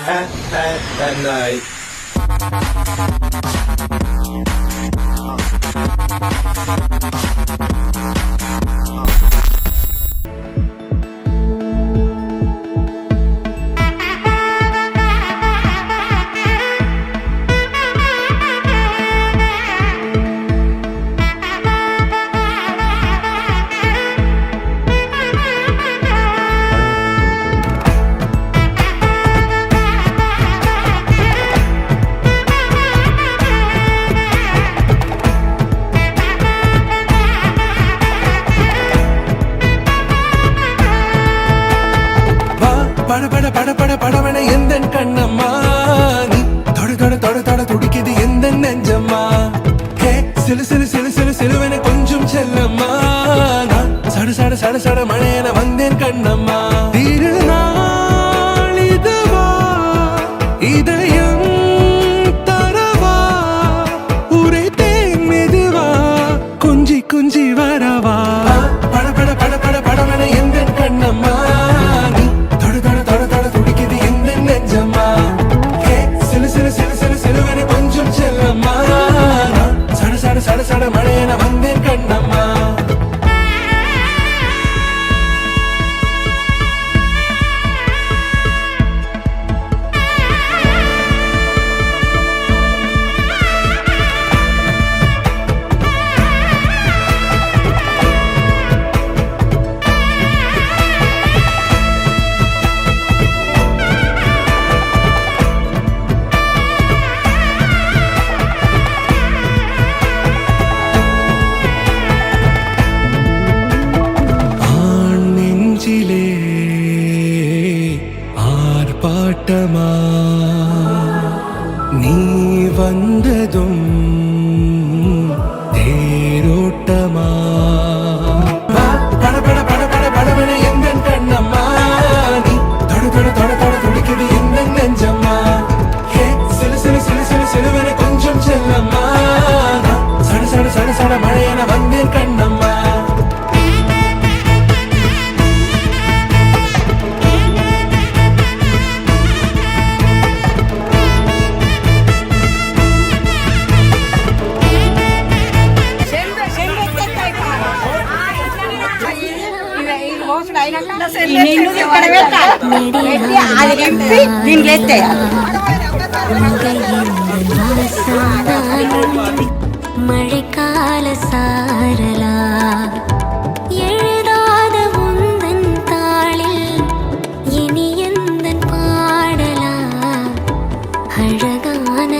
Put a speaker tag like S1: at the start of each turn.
S1: at night.
S2: படபட எந்தன் கண்ணம்மா நீ தொட தொட தொட தொட துடிக்குது எந்த நெஞ்சம்மா ஹே சிலு சிலு சிலு சிலு சிலுவென கொஞ்சம் செல்லம்மா நான் சட சட சட சட மழையென வந்தேன் கண்ணம்மா திருநாள் இதுவா இதயம் தரவா உரைத்தேன் மெதுவா குஞ்சி குஞ்சி வரவா படபட படபட படவென எந்தன் கண்ணம்மா சட சட மழையென வந்தேன் கண்ணம்மா ஆர்ப்பாட்டமா நீ வந்ததும் தேரோட்டமா படபட படபட படபட எந்தன் கண்ணம்மா நீ தொட தொட தொட தொட துடிக்குது எந்த நெஞ்சம்மா ஹே சிலு சிலு சிலு சிலு சிலுவென கொஞ்சம் செல்லம்மா சட சட சட சட மழையென வந்தேன் கண்ணம்மா
S3: மழைக்கால சாரலா எழுதாத உந்தன் தாளில் இனி எந்தன் பாடலா அழகான